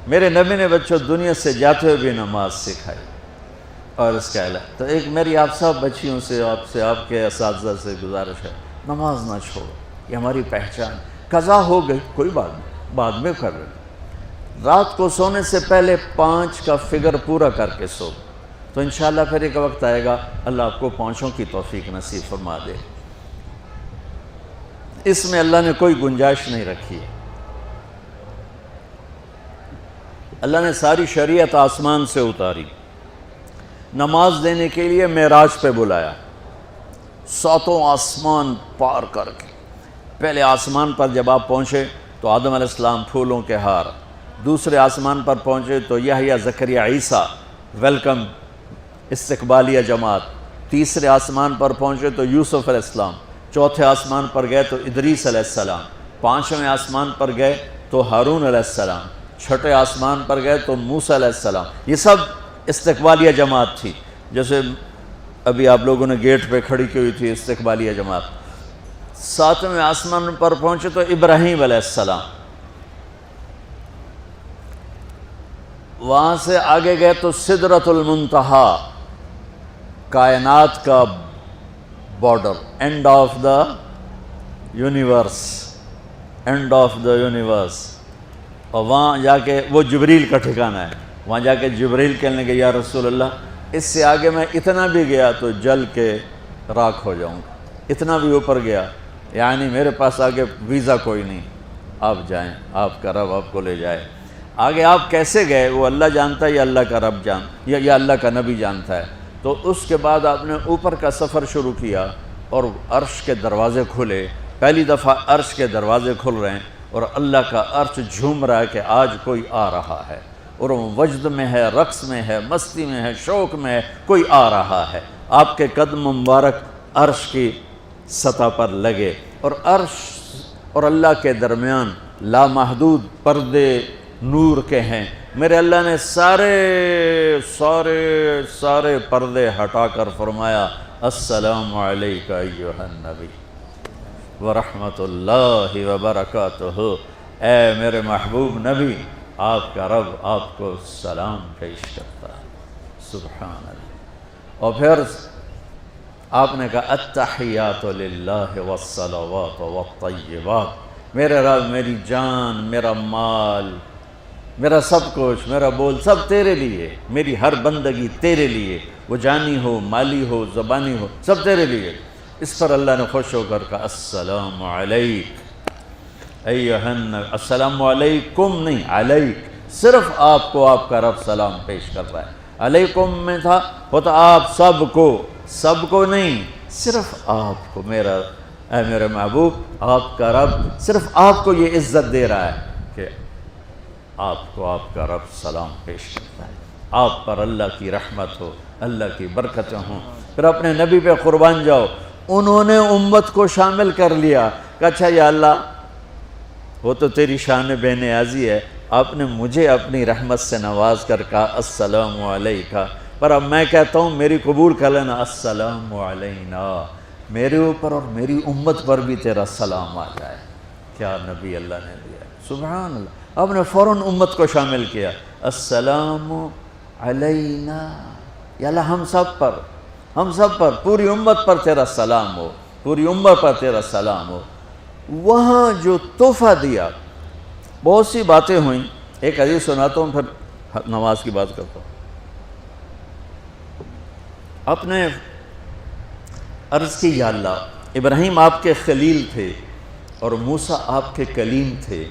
میرے نبی نے بچوں دنیا سے جاتے ہوئے بھی نماز سکھائی. اور اس کا علاوہ تو ایک میری آپ سب بچیوں سے آپ کے اساتذہ سے گزارش ہے، نماز نہ چھوڑو، یہ ہماری پہچان. قضا ہو گئی کوئی بات نہیں، بعد میں کر رہے. رات کو سونے سے پہلے 5 کا فگر پورا کر کے سو، تو انشاءاللہ پھر ایک وقت آئے گا اللہ آپ کو 5 کی توفیق نصیب فرما دے. اس میں اللہ نے کوئی گنجائش نہیں رکھی. اللہ نے ساری شریعت آسمان سے اتاری، نماز دینے کے لیے معراج پہ بلایا، 7 آسمان پار کر کے. پہلے آسمان پر جب آپ پہنچے تو آدم علیہ السلام پھولوں کے ہار، دوسرے آسمان پر پہنچے تو یحییٰ زکریا عیسیٰ ویلکم استقبالیہ جماعت، تیسرے آسمان پر پہنچے تو یوسف علیہ السلام، چوتھے آسمان پر گئے تو ادریس علیہ السلام، 5ویں آسمان پر گئے تو ہارون علیہ السلام، 6ٹھے آسمان پر گئے تو موسیٰ علیہ السلام. یہ سب استقبالیہ جماعت تھی، جیسے ابھی آپ لوگوں نے گیٹ پہ کھڑی کی ہوئی تھی استقبالیہ جماعت. 7ویں آسمان پر پہنچے تو ابراہیم علیہ السلام، وہاں سے آگے گئے تو سدرۃ المنتہا، کائنات کا border, and of the universe, and of the universe. اور وہاں جا کے وہ جبریل کا ٹھکانہ ہے، وہاں جا کے جبریل کہنے لگے یا رسول اللہ اس سے آگے میں اتنا بھی گیا تو جل کے راکھ ہو جاؤں گا، اتنا بھی اوپر گیا یعنی میرے پاس آگے ویزا کوئی نہیں، آپ جائیں، آپ کا رب آپ کو لے جائے. آگے آپ کیسے گئے وہ اللہ جانتا ہے یا اللہ کا رب یا اللہ کا نبی جانتا ہے. تو اس کے بعد آپ نے اوپر کا سفر شروع کیا اور عرش کے دروازے کھلے. پہلی دفعہ عرش کے دروازے کھل رہے ہیں اور اللہ کا عرش جھوم رہا ہے کہ آج کوئی آ رہا ہے، اور وہ وجد میں ہے، رقص میں ہے، مستی میں ہے، شوق میں ہے، کوئی آ رہا ہے. آپ کے قدم مبارک عرش کی سطح پر لگے اور عرش اور اللہ کے درمیان لامحدود پردے نور کے ہیں. میرے اللہ نے سارے پردے ہٹا کر فرمایا السلام علیکہ ایھا النبی ورحمۃ اللہ وبرکاتہ. اے میرے محبوب نبی، آپ کا رب آپ کو سلام پیش کرتا ہے. سبحان اللہ. اور پھر آپ نے کہا التحیات للہ والصلوات والطیبات. میرے رب، میری جان، میرا مال، میرا سب کچھ، میرا بول سب تیرے لیے، میری ہر بندگی تیرے لیے، وہ جانی ہو، مالی ہو، زبانی ہو، سب تیرے لیے. اس پر اللہ نے خوش ہو کر کہا السلام علیک ایھا النبی. السلام علیکم نہیں، علیک. صرف آپ کو آپ کا رب سلام پیش کر رہا ہے. علیکم میں تھا ہوتا آپ سب کو نہیں، صرف آپ کو. اے میرے محبوب، آپ کا رب صرف آپ کو یہ عزت دے رہا ہے کہ آپ کو آپ کا رب سلام پیش کرتا ہے. آپ پر اللہ کی رحمت ہو، اللہ کی برکتیں ہوں. پھر اپنے نبی پہ قربان جاؤ. انہوں نے امت کو شامل کر لیا کہ اچھا یا اللہ وہ تو تیری شان بے نیازی ہے، آپ نے مجھے اپنی رحمت سے نواز کر کہا السلام علیکہ، پر اب میں کہتا ہوں میری قبول کر لینا السلام علینا، میرے اوپر اور میری امت پر بھی تیرا سلام آ جائے. کیا نبی اللہ نے دیا، سبحان اللہ. آپ نے فوراً امت کو شامل کیا. السلام علینا، یا اللہ ہم سب پر پوری امت پر تیرا سلام ہو، پوری امت پر تیرا سلام ہو. وہاں جو تحفہ دیا، بہت سی باتیں ہوئیں. ایک حدیث سناتا ہوں پھر نماز کی بات کرتا ہوں. آپ نے عرض کی یا اللہ ابراہیم آپ کے خلیل تھے اور موسیٰ آپ کے کلیم تھے،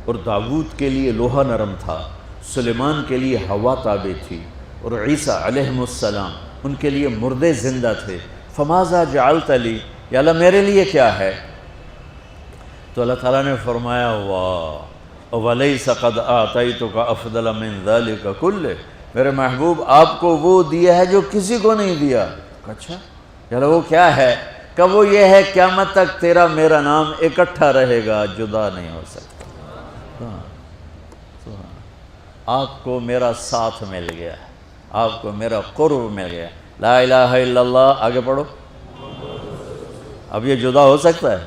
اور داؤد کے لیے لوہا نرم تھا، سلیمان کے لیے ہوا تابع تھی، اور عیسیٰ علیہ السلام ان کے لیے مردے زندہ تھے. فماذا جعلت لی، یا اللہ میرے لیے کیا ہے؟ تو اللہ تعالیٰ نے فرمایا واہ وَلَيْسَ قَدْ آتَيْتُكَ أَفْضَلَ مِنْ ذَلِكَ كُلِّهِ. میرے محبوب آپ کو وہ دیا ہے جو کسی کو نہیں دیا. اچھا یا اللہ وہ کیا ہے؟ کہ وہ یہ ہے قیامت تک تیرا میرا نام اکٹھا رہے گا، جدا نہیں ہو سکتا. آپ کو میرا ساتھ مل گیا، آپ کو میرا قرب مل گیا. لا الہ الا اللہ، آگے پڑھو. اب یہ جدا ہو سکتا ہے؟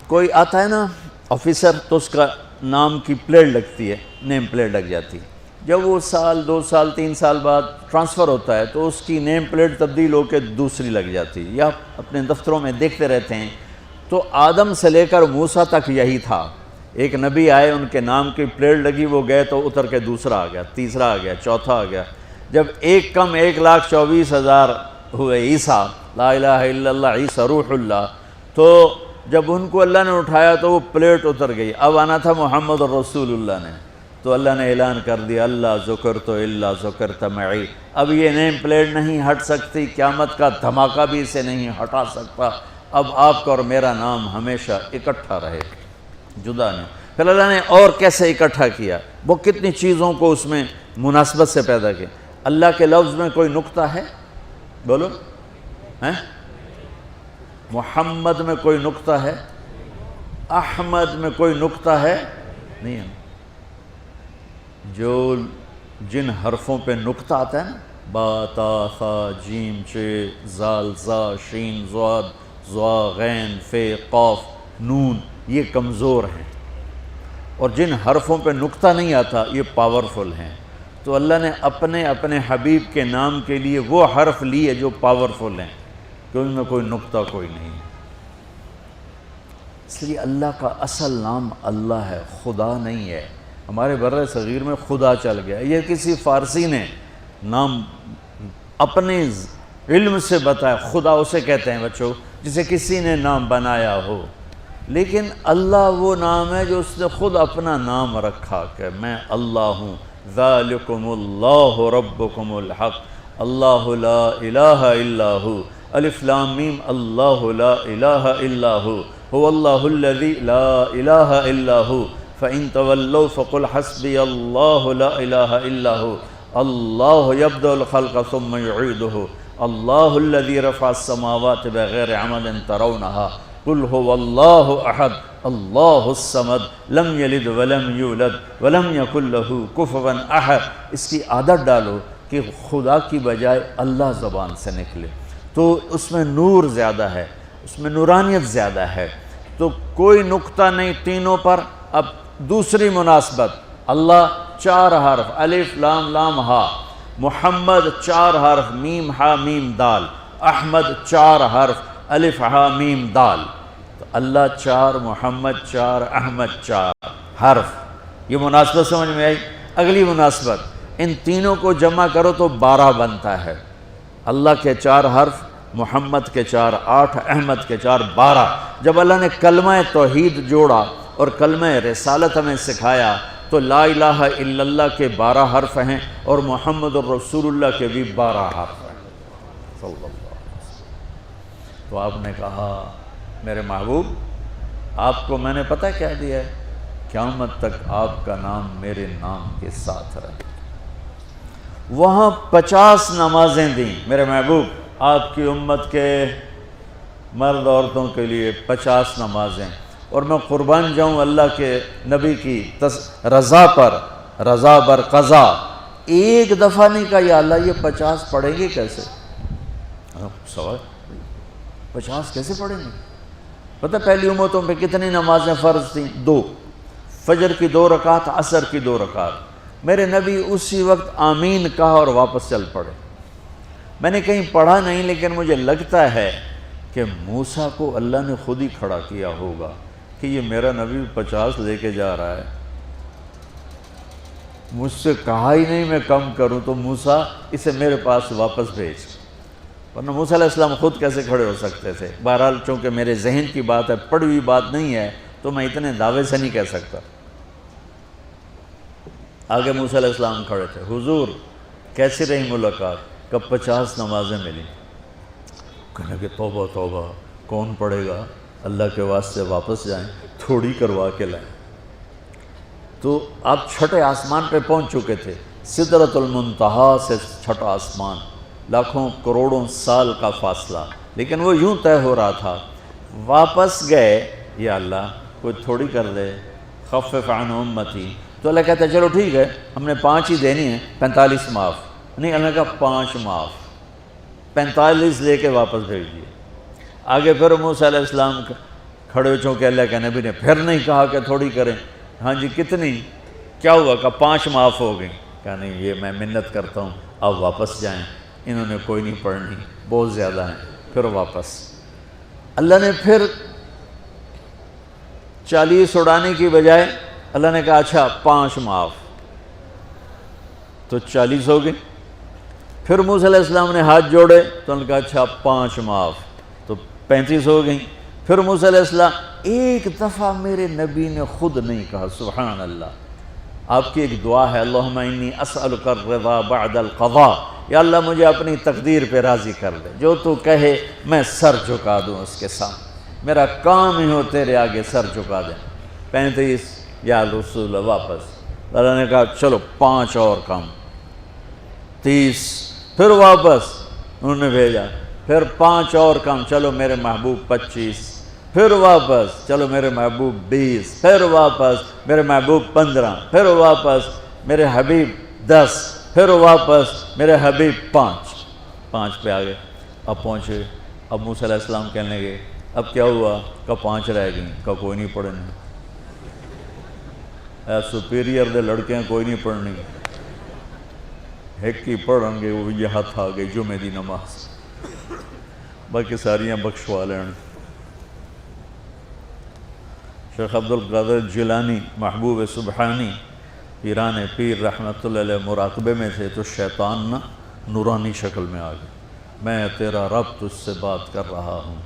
کوئی آتا ہے نا آفیسر، تو اس کا نام کی پلیٹ لگتی ہے، نیم پلیٹ لگ جاتی ہے۔ جب وہ سال 2 سال 3 سال بعد ٹرانسفر ہوتا ہے تو اس کی نیم پلیٹ تبدیل ہو کے دوسری لگ جاتی ہے، یا اپنے دفتروں میں دیکھتے رہتے ہیں۔ تو آدم سے لے کر موسیٰ تک یہی تھا، ایک نبی آئے، ان کے نام کی پلیٹ لگی، وہ گئے تو اتر کے دوسرا آ گیا، تیسرا آ گیا، چوتھا آ گیا۔ جب ایک کم 1,24,000 ہوئے عیسیٰ، لا الہ الا اللہ عیسیٰ روح اللہ، تو جب ان کو اللہ نے اٹھایا تو وہ پلیٹ اتر گئی، اب آنا تھا محمد رسول اللہ نے، تو اللہ نے اعلان کر دیا اللہ ذکرت الا ذکرت معی، اب یہ نیم پلیٹ نہیں ہٹ سکتی، قیامت کا دھماکہ بھی اسے نہیں ہٹا سکتا، اب آپ کا اور میرا نام ہمیشہ اکٹھا رہے، جدا نہیں۔ پھر اللہ نے اور کیسے اکٹھا کیا، وہ کتنی چیزوں کو اس میں مناسبت سے پیدا کیا۔ اللہ کے لفظ میں کوئی نقطہ ہے؟ بولو ہیں؟ محمد میں کوئی نقطہ ہے؟ احمد میں کوئی نقطہ ہے؟ نہیں ہے۔ جو جن حرفوں پہ نقطہ آتا ہے نا، با تا ثا جیم چ زال زا شین ضاد ضا غین فے قاف نون، یہ کمزور ہیں، اور جن حرفوں پہ نقطہ نہیں آتا یہ پاورفل ہیں۔ تو اللہ نے اپنے حبیب کے نام کے لیے وہ حرف لیے جو پاورفل ہیں، کہ ان میں کوئی نقطہ کوئی نہیں ہے۔ اس لیے اللہ کا اصل نام اللہ ہے، خدا نہیں ہے۔ ہمارے بر صغیر میں خدا چل گیا، یہ کسی فارسی نے نام اپنے علم سے بتایا، خدا اسے کہتے ہیں بچوں جسے کسی نے نام بنایا ہو، لیکن اللہ وہ نام ہے جو اس نے خود اپنا نام رکھا کہ میں اللہ ہوں، ذالکم اللہ ربکم الحق اللہ لا الہ الا ہو، الف لام میم اللہ لا الہ الا ہو، هو اللہ الذی لا الہ الا ہو، فَإِن تَوَلَّوْا فَقُلْ حَسْبِيَ اللَّهُ لَا إِلَهَ إِلَّا هُوَ اللَّهُ يَبْدَأُ الْخَلْقَ ثُمَّ يُعِيدُهُ اللَّهُ الَّذِي رَفَعَ السَّمَاوَاتِ بِغَيْرِ عَمَدٍ تَرَوْنَهَا قُلْ هُوَ اللَّهُ أَحَدٌ اللَّهُ الصَّمَدُ لَمْ يَلِدْ وَلَمْ يُولَدْ وَلَمْ يَكُنْ لَهُ كُفُوًا أَحَدٌ۔ اس کی عادت ڈالو کہ خدا کی بجائے اللہ زبان سے نکلے، تو اس میں نور زیادہ ہے، اس میں نورانیت زیادہ ہے۔ تو کوئی نقطہ نہیں تینوں پر۔ اب دوسری مناسبت، اللہ 4 حرف الف لام لام ہا، محمد 4 حرف میم ہا میم دال، احمد 4 حرف الف ہا میم دال، تو اللہ 4 محمد 4 احمد 4 حرف۔ یہ مناسبت سمجھ میں آئی؟ اگلی مناسبت، ان تینوں کو جمع کرو تو 12 بنتا ہے۔ اللہ کے 4 حرف، محمد کے 4 8، احمد کے 4 12۔ جب اللہ نے کلمہ توحید جوڑا اور کلمہ رسالت ہمیں سکھایا تو لا الہ الا اللہ کے 12 حرف ہیں اور محمد الرسول اللہ کے بھی 12 حرف ہیں صلی اللہ علیہ وسلم۔ تو آپ نے کہا میرے محبوب آپ کو میں نے پتہ کیا دیا ہے، قیامت تک آپ کا نام میرے نام کے ساتھ رہے۔ وہاں 50 نمازیں دیں میرے محبوب، آپ کی امت کے مرد عورتوں کے لیے 50 نمازیں، اور میں قربان جاؤں اللہ کے نبی کی رضا پر، رضا بر قضا۔ ایک دفعہ نہیں کہا یا اللہ یہ 50 پڑھیں گے کیسے؟ سوال 50 کیسے پڑھیں گے؟ پتہ پہلی امتوں پہ کتنی نمازیں فرض تھیں؟ 2، فجر کی 2 رکعت، عصر کی 2 رکعت۔ میرے نبی اسی وقت آمین کہا اور واپس چل پڑے۔ میں نے کہیں پڑھا نہیں لیکن مجھے لگتا ہے کہ موسیٰ کو اللہ نے خود ہی کھڑا کیا ہوگا کہ یہ میرا نبی 50 لے کے جا رہا ہے، مجھ سے کہا ہی نہیں میں کم کروں، تو موسیٰ اسے میرے پاس واپس بھیج۔ ورنہ موسیٰ علیہ السلام خود کیسے کھڑے ہو سکتے تھے؟ بہرحال چونکہ میرے ذہن کی بات ہے، پڑھی ہوئی بات نہیں ہے، تو میں اتنے دعوے سے نہیں کہہ سکتا۔ آگے موسیٰ علیہ السلام کھڑے تھے، حضور کیسی رہی ملاقات؟ کب 50 نمازیں ملی۔ کہنے کہ توبہ توبہ، کون پڑھے گا؟ اللہ کے واسطے واپس جائیں، تھوڑی کروا کے لائیں۔ تو آپ چھٹے آسمان پہ پہنچ چکے تھے، سدرۃ المنتہا سے چھٹا آسمان، لاکھوں کروڑوں سال کا فاصلہ، لیکن وہ یوں طے ہو رہا تھا۔ واپس گئے، یا اللہ کوئی تھوڑی کر دے، خفف عن امتی۔ تو اللہ کہتا ہے چلو ٹھیک ہے، ہم نے 5 ہی دینی ہیں، 45 معاف نہیں۔ اللہ کا 5 معاف، 45 لے کے واپس بھیج دیے۔ آگے پھر موسیٰ علیہ السلام کھڑے ہو، چونکہ اللہ کے نبی نے پھر نہیں کہا کہ تھوڑی کریں، ہاں جی کتنی؟ کیا ہوا؟ کہ 5 معاف ہو گئیں۔ کہا نہیں یہ میں منت کرتا ہوں آپ واپس جائیں، انہوں نے کوئی نہیں پڑھنی، بہت زیادہ ہیں۔ پھر واپس اللہ نے پھر 40 اڑانے کی بجائے اللہ نے کہا اچھا 5 معاف، تو 40 ہو گئے۔ پھر موسیٰ علیہ السلام نے ہاتھ جوڑے تو انہوں نے کہا اچھا 5 معاف، تو 35 ہو گئیں۔ پھر موسیٰ علیہ السلام ایک دفعہ میرے نبی نے خود نہیں کہا سبحان اللہ، آپ کی ایک دعا ہے اللہم انی اسألک الرضا بعد القضاء، یا اللہ مجھے اپنی تقدیر پہ راضی کر دے، جو تو کہے میں سر جھکا دوں اس کے سامنے، میرا کام ہی ہو تیرے آگے سر جھکا دیں۔ 35 یا رسول اللہ واپس، اللہ نے کہا چلو 5 اور کم، 30 پھر واپس انہوں نے بھیجا، پھر 5 اور کم، چلو میرے محبوب 25، پھر واپس چلو میرے محبوب 20، پھر واپس میرے محبوب 15، پھر واپس میرے حبیب 10، پھر واپس میرے حبیب 5 پہ آگئے۔ اب پہنچے، اب موسیٰ علیہ السلام کہنے لگے اب کیا ہوا؟ کہ 5 رہ گئیں، کہ کوئی نہیں پڑھنی، اے سپیریئر دے لڑکیاں کوئی نہیں پڑھنی، ایک ہی پڑھن گے وہ یہ ہاتھ آ گئی جمعے دی نماز، باقی ساریاں بخشوا لین۔ شیخ عبد القادر جیلانی محبوب سبحانی پیران پیر رحمت اللہ علیہ مراقبے میں تھے تو شیطان نا نورانی شکل میں آ گیا، میں تیرا رب تجھ سے بات کر رہا ہوں،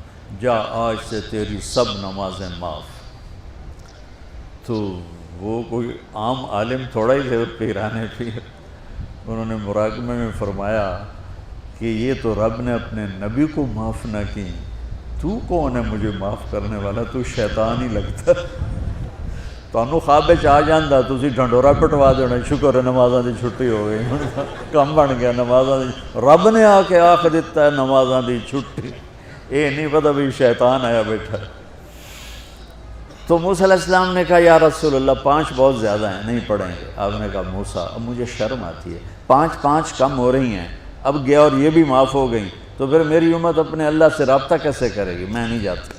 جا آج سے تیری سب نمازیں معاف۔ تو وہ کوئی عام عالم تھوڑا ہی تھے، پیران پیر، انہوں نے مراقبے میں فرمایا کہ یہ تو رب نے اپنے نبی کو معاف نہ کی، تو کون ہے مجھے معاف کرنے والا؟ تو شیطان ہی لگتا، تانوں خواب وچ آ جاندا تسی ڈھنڈورا پٹوا دینا، شکر ہے نمازاں دی چھٹی ہو گئی، کم بن گیا نمازاں دی، رب نے آ کے آکھ دیتا ہے نمازاں دی چھٹی، یہ نہیں پتہ بھی شیطان آیا بیٹھا۔ تو موسیٰ علیہ السلام نے کہا یا رسول اللہ 5 بہت زیادہ ہیں، نہیں پڑھیں گے۔ آپ نے کہا موسیٰ اب مجھے شرم آتی ہے، 5 کم ہو رہی ہیں، اب گیا اور یہ بھی معاف ہو گئیں تو پھر میری امت اپنے اللہ سے رابطہ کیسے کرے گی؟ میں نہیں جاتا۔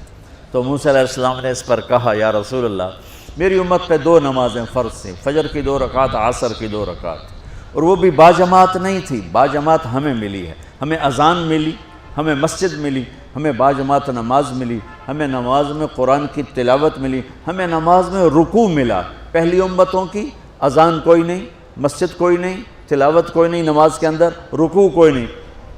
تو موسیٰ علیہ السلام نے اس پر کہا یا رسول اللہ میری امت پہ 2 نمازیں فرض تھیں، فجر کی 2 رکعت، عصر کی 2 رکعت، اور وہ بھی باجماعت نہیں تھی، باجماعت ہمیں ملی ہے، ہمیں اذان ملی، ہمیں مسجد ملی، ہمیں باجماعت نماز ملی، ہمیں نماز میں قرآن کی تلاوت ملی، ہمیں نماز میں رکوع ملا۔ پہلی امتوں کی اذان کوئی نہیں، مسجد کوئی نہیں، تلاوت کوئی نہیں، نماز کے اندر رکوع کوئی نہیں،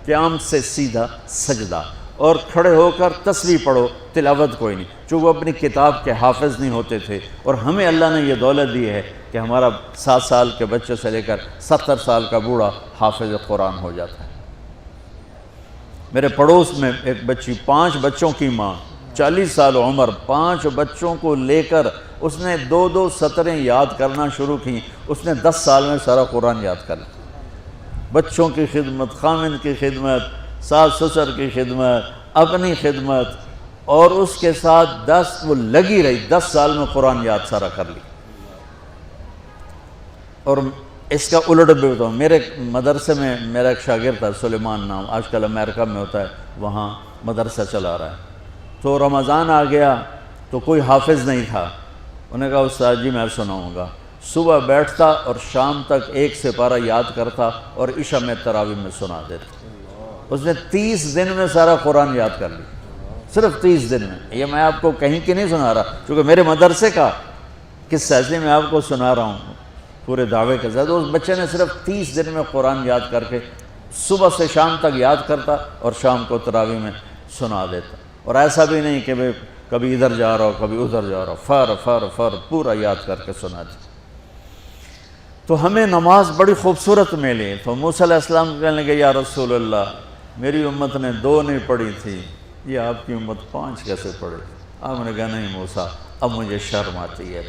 قیام سے سیدھا سجدہ، اور کھڑے ہو کر تسبیح پڑھو، تلاوت کوئی نہیں، چونکہ وہ اپنی کتاب کے حافظ نہیں ہوتے تھے، اور ہمیں اللہ نے یہ دولت دی ہے کہ ہمارا 7 سال کے بچے سے لے کر 70 سال کا بوڑھا حافظ قرآن ہو جاتا ہے۔ میرے پڑوس میں ایک بچی، 5 بچوں کی ماں، 40 سال عمر، 5 بچوں کو لے کر اس نے 2 سطریں یاد کرنا شروع کی، اس نے 10 سال میں سارا قرآن یاد کر لیا۔ بچوں کی خدمت، خامند کی خدمت، ساس سسر کی خدمت، اپنی خدمت، اور اس کے ساتھ وہ لگی رہی، 10 سال میں قرآن یاد سارا کر لی۔ اور اس کا الٹ بھی بتاؤں، میرے مدرسے میں میرا ایک شاگرد تھا سلیمان نام، آج کل امریکہ میں ہوتا ہے، وہاں مدرسہ چلا رہا ہے۔ تو رمضان آ گیا تو کوئی حافظ نہیں تھا، انہوں نے کہا استاد جی میں سناؤں گا۔ صبح بیٹھتا اور شام تک 1 سپارہ یاد کرتا اور عشاء میں تراویح میں سنا دیتا۔ اس نے 30 دن میں سارا قرآن یاد کر لیا، صرف 30 دن میں۔ یہ میں آپ کو کہیں کی نہیں سنا رہا، چونکہ میرے مدرسے کا قصہ ہے، میں آپ کو سنا رہا ہوں پورے دعوے کے ساتھ۔ اس بچے نے صرف 30 دن میں قرآن یاد کر کے صبح سے شام تک یاد کرتا اور شام کو تراویح میں سنا دیتا، اور ایسا بھی نہیں کہ کبھی ادھر جا رہا ہو کبھی ادھر جا رہا ہو، فر پورا یاد کر کے سنا دیتا۔ تو ہمیں نماز بڑی خوبصورت ملی۔ تو موسیٰ علیہ السلام کہنے لگے یا رسول اللہ میری امت نے 2 نہیں پڑھی تھی، یہ آپ کی امت 5 کیسے پڑھے؟ آپ نے کہا نہیں موسیٰ اب مجھے شرم آتی ہے۔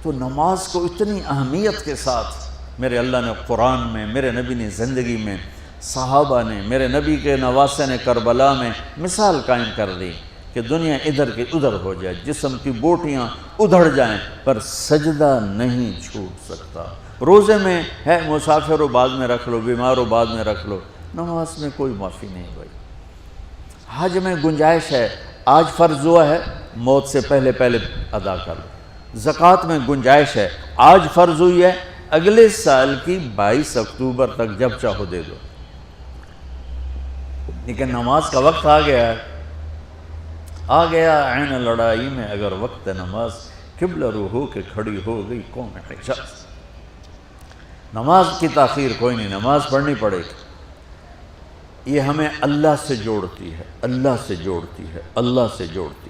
تو نماز کو اتنی اہمیت کے ساتھ میرے اللہ نے قرآن میں، میرے نبی نے زندگی میں، صحابہ نے، میرے نبی کے نواسے نے کربلا میں مثال قائم کر دی کہ دنیا ادھر کی ادھر ہو جائے، جسم کی بوٹیاں ادھڑ جائیں پر سجدہ نہیں چھوٹ سکتا۔ روزے میں ہے مسافر ہو بعد میں رکھ لو، بیمار ہو بعد میں رکھ لو، نماز میں کوئی معافی نہیں بھائی۔ حج میں گنجائش ہے، آج فرض ہوا ہے موت سے پہلے ادا کر لو، زکوٰۃ میں گنجائش ہے، آج فرض ہوئی ہے، اگلے سال کی 22 اکتوبر تک جب چاہو دے دو، لیکن نماز کا وقت آ گیا عین لڑائی میں اگر وقت نماز، قبلہ رو ہو کے کھڑی ہو گئی قوم حجاز۔ نماز کی تاخیر کوئی نہیں، نماز پڑھنی پڑے گی، یہ ہمیں اللہ سے جوڑتی ہے، اللہ سے جوڑتی ہے، اللہ سے جوڑتی ہے۔